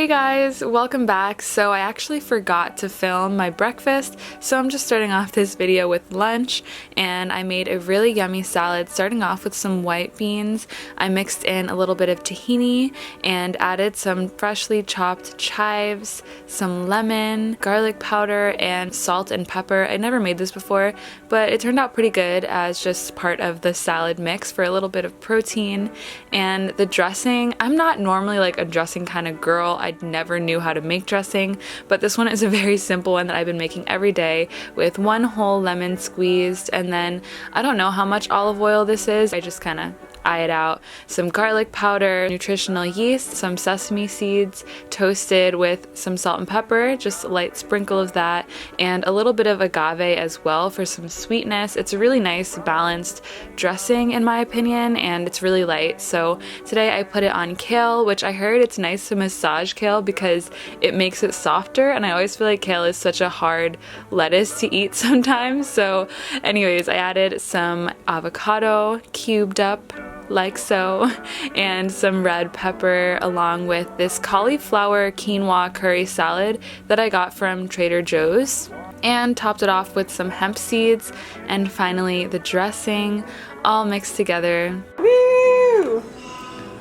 Hey guys, welcome back. So I actually forgot to film my breakfast, so I'm just starting off this video with lunch, and I made a really yummy salad starting off with some white beans. I mixed in a little bit of tahini and added some freshly chopped chives, some lemon, garlic powder, and salt and pepper. I never made this before, but it turned out pretty good as just part of the salad mix for a little bit of protein. And the dressing, I'm not normally like a dressing kind of girl. I never knew how to make dressing, but this one is a very simple one that I've been making every day with one whole lemon squeezed, and then I don't know how much olive oil this is. I just kind of eye it out. Some garlic powder, nutritional yeast, some sesame seeds toasted with some salt and pepper, just a light sprinkle of that, and a little bit of agave as well for some sweetness. It's a really nice balanced dressing in my opinion, and it's really light. So today I put it on kale, which I heard it's nice to massage kale because it makes it softer, and I always feel like kale is such a hard lettuce to eat sometimes. So anyways, I added some avocado cubed up like so, and some red pepper, along with this cauliflower quinoa curry salad that I got from Trader Joe's, and topped it off with some hemp seeds, and finally the dressing all mixed together. Woo!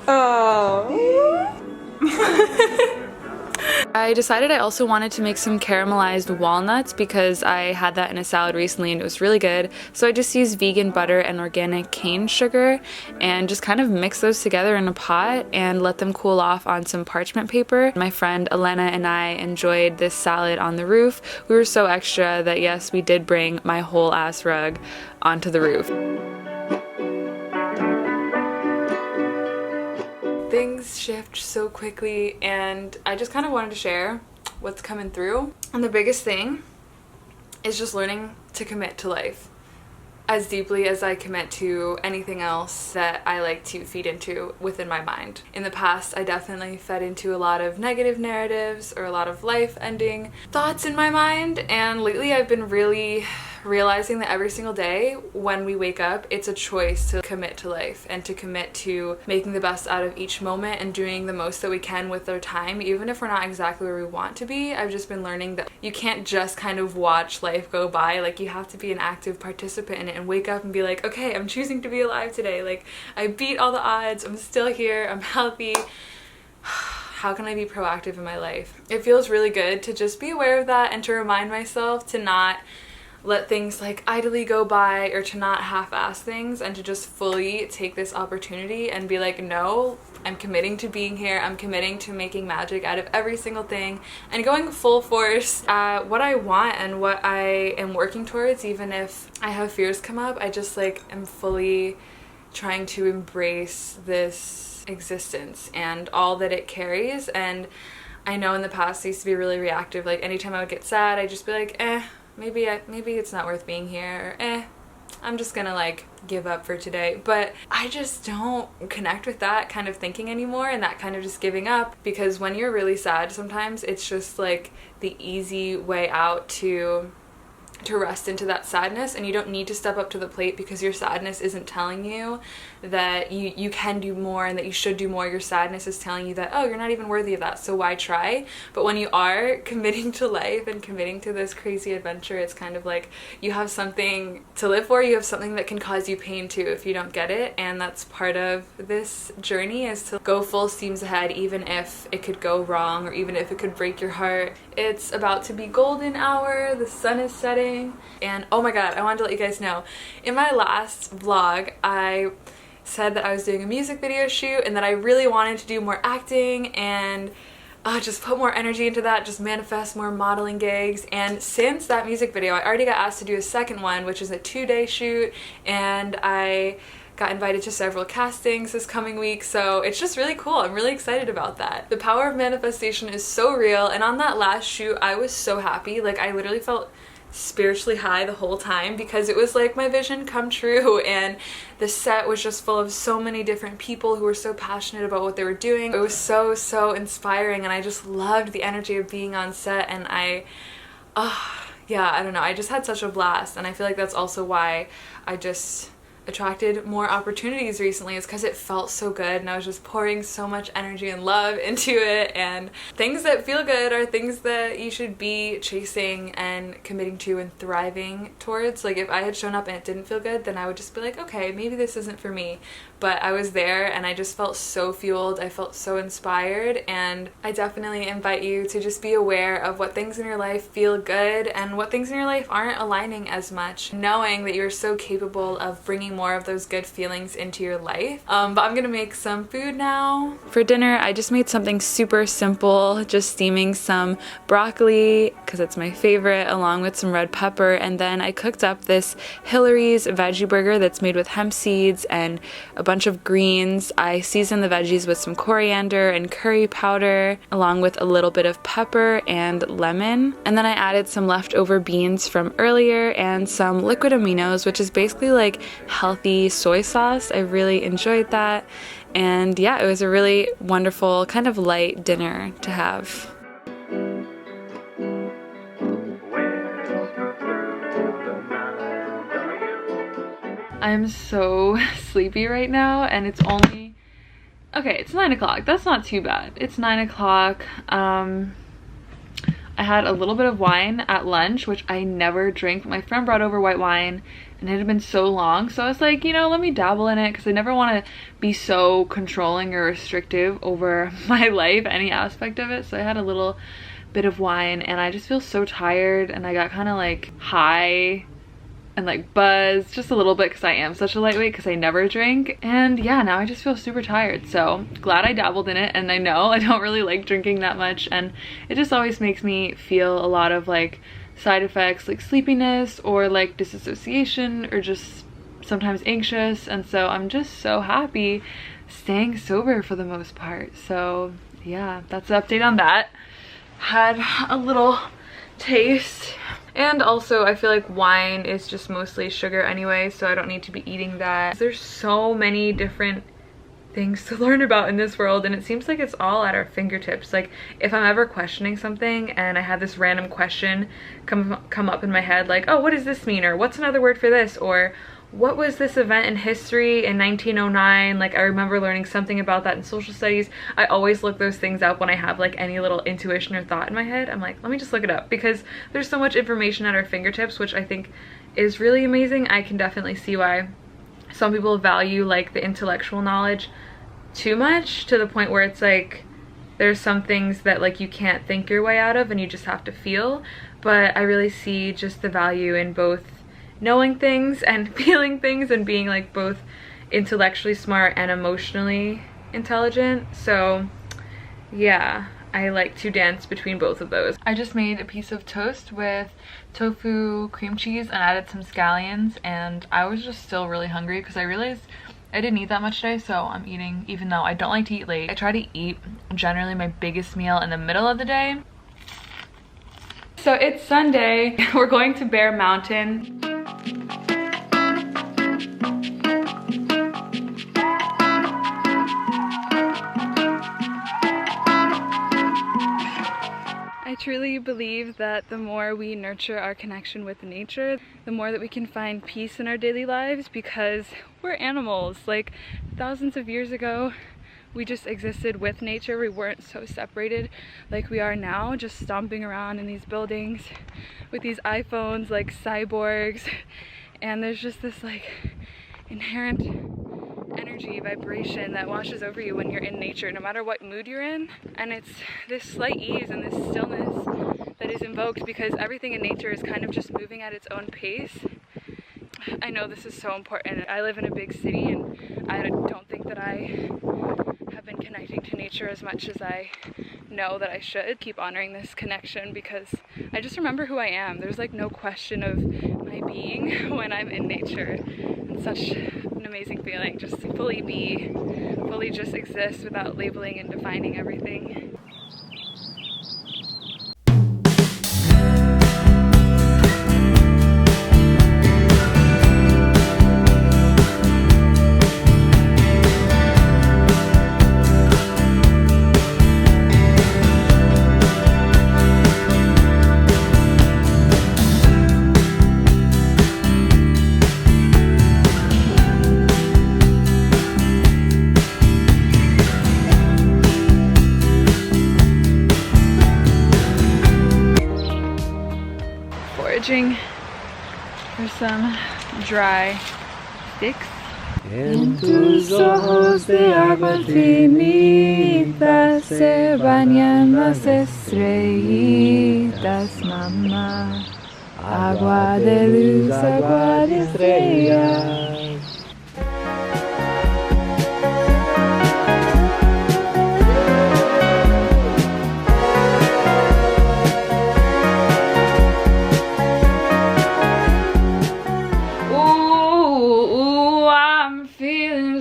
Oh. I decided I also wanted to make some caramelized walnuts because I had that in a salad recently and it was really good. So I just used vegan butter and organic cane sugar and just kind of mix those together in a pot and let them cool off on some parchment paper. My friend Elena and I enjoyed this salad on the roof. We were so extra that yes, we did bring my whole ass rug onto the roof. Things shift so quickly, and I just kind of wanted to share what's coming through. And the biggest thing is just learning to commit to life as deeply as I commit to anything else that I like to feed into within my mind. In the past, I definitely fed into a lot of negative narratives or a lot of life-ending thoughts in my mind, and lately I've been really realizing that every single day when we wake up, it's a choice to commit to life and to commit to making the best out of each moment and doing the most that we can with our time, even if we're not exactly where we want to be. I've just been learning that you can't just kind of watch life go by. Like, you have to be an active participant in it and wake up and be like, okay, I'm choosing to be alive today. Like, I beat all the odds, I'm still here, I'm healthy. How can I be proactive in my life? It feels really good to just be aware of that and to remind myself to not let things like idly go by or to not half-ass things, and to just fully take this opportunity and be like, no, I'm committing to being here, I'm committing to making magic out of every single thing and going full force at what I want and what I am working towards. Even if I have fears come up, I just like am fully trying to embrace this existence and all that it carries. And I know in the past I used to be really reactive. Like, anytime I would get sad, I'd just be like, maybe it's not worth being here, or I'm just gonna like give up for today. But I just don't connect with that kind of thinking anymore, and that kind of just giving up, because when you're really sad, sometimes it's just like the easy way out to rest into that sadness, and you don't need to step up to the plate because your sadness isn't telling you that you can do more and that you should do more. Your sadness is telling you that, oh, you're not even worthy of that, so why try? But when you are committing to life and committing to this crazy adventure, it's kind of like you have something to live for, you have something that can cause you pain too if you don't get it, and that's part of this journey, is to go full steams ahead even if it could go wrong or even if it could break your heart. It's about to be golden hour, the sun is setting. And oh my god, I wanted to let you guys know, in my last vlog I said that I was doing a music video shoot and that I really wanted to do more acting and just put more energy into that, just manifest more modeling gigs. And since that music video, I already got asked to do a second one, which is a 2-day shoot, and I got invited to several castings this coming week, so it's just really cool. I'm really excited about that. The power of manifestation is so real, and on that last shoot I was so happy. Like, I literally felt spiritually high the whole time because it was like my vision come true, and the set was just full of so many different people who were so passionate about what they were doing. It was so inspiring, and I just loved the energy of being on set, and yeah, I don't know, I just had such a blast. And I feel like that's also why I just attracted more opportunities recently is because it felt so good and I was just pouring so much energy and love into it. And things that feel good are things that you should be chasing and committing to and thriving towards. Like if I had shown up and it didn't feel good, then I would just be like, okay, maybe this isn't for me. But I was there and I just felt so fueled. I felt so inspired, and I definitely invite you to just be aware of what things in your life feel good and what things in your life aren't aligning as much, knowing that you're so capable of bringing more of those good feelings into your life. But I'm gonna make some food now. For dinner, I just made something super simple, just steaming some broccoli because it's my favorite, along with some red pepper, and then I cooked up this Hillary's veggie burger that's made with hemp seeds and a bunch of greens. I seasoned the veggies with some coriander and curry powder, along with a little bit of pepper and lemon. And then I added some leftover beans from earlier and some liquid aminos, which is basically like healthy soy sauce. I really enjoyed that. And yeah, it was a really wonderful kind of light dinner to have. I'm so sleepy right now, and it's only, okay, it's 9 o'clock. That's not too bad. It's 9 o'clock. I had a little bit of wine at lunch, which I never drink. My friend brought over white wine, and it had been so long, so I was like, you know, let me dabble in it, because I never want to be so controlling or restrictive over my life, any aspect of it. So I had a little bit of wine, and I just feel so tired, and I got kind of like high and like buzzed just a little bit because I am such a lightweight because I never drink. And yeah, now I just feel super tired, so glad I dabbled in it. And I know I don't really like drinking that much, and it just always makes me feel a lot of like side effects, like sleepiness or like disassociation or just sometimes anxious. And so I'm just so happy staying sober for the most part. So yeah, that's the update on that. Had a little taste. And also I feel like wine is just mostly sugar anyway, so I don't need to be eating that. There's so many different things to learn about in this world, and it seems like it's all at our fingertips. Like if I'm ever questioning something and I have this random question come up in my head, like, oh, what does this mean? Or what's another word for this? Or what was this event in history in 1909? Like I remember learning something about that in social studies. I always look those things up when I have like any little intuition or thought in my head. I'm like, let me just look it up, because there's so much information at our fingertips, which I think is really amazing. I can definitely see why some people value like the intellectual knowledge too much, to the point where it's like there's some things that like you can't think your way out of and you just have to feel. But I really see just the value in both knowing things and feeling things and being like both intellectually smart and emotionally intelligent. So yeah, I like to dance between both of those. I just made a piece of toast with tofu, cream cheese, and added some scallions, and I was just still really hungry because I realized I didn't eat that much today, so I'm eating even though I don't like to eat late. I try to eat generally my biggest meal in the middle of the day. So it's Sunday. We're going to Bear Mountain. I truly believe that the more we nurture our connection with nature, the more that we can find peace in our daily lives, because we're animals. Like thousands of years ago, we just existed with nature. We weren't so separated like we are now, just stomping around in these buildings with these iPhones like cyborgs. And there's just this like inherent energy, vibration that washes over you when you're in nature, no matter what mood you're in. And it's this slight ease and this stillness that is invoked because everything in nature is kind of just moving at its own pace. I know this is so important. I live in a big city, and I don't think that I have been connecting to nature as much as I know that I should. Keep honoring this connection because I just remember who I am. There's like no question of my being when I'm in nature. It's such an amazing feeling, just to fully be, fully just exist without labeling and defining everything. foraging for some dry sticks. En tus ojos de agua infinitas se bañan las estrellitas, mamá. Agua de luz, agua de estrellas.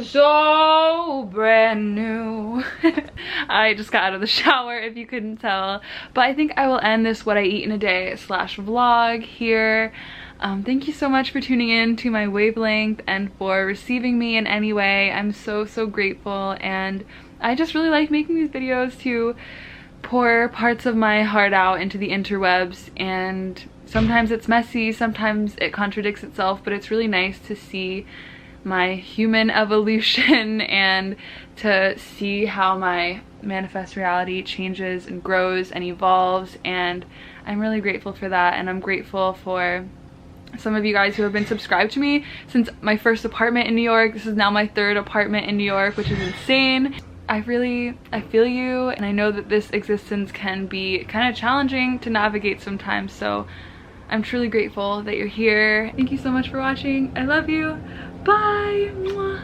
So brand new. I just got out of the shower if you couldn't tell, but I think I will end this what I eat in a day / vlog here. Thank you so much for tuning in to my wavelength and for receiving me in any way. I'm so grateful, and I just really like making these videos to pour parts of my heart out into the interwebs, and sometimes it's messy, sometimes it contradicts itself, but it's really nice to see my human evolution and to see how my manifest reality changes and grows and evolves, and I'm really grateful for that. And I'm grateful for some of you guys who have been subscribed to me since my first apartment in New York. This is now my 3rd apartment in New York, which is insane. I feel you, and I know that this existence can be kind of challenging to navigate sometimes, so I'm truly grateful that you're here. Thank you so much for watching. I love you. Bye. Mwah.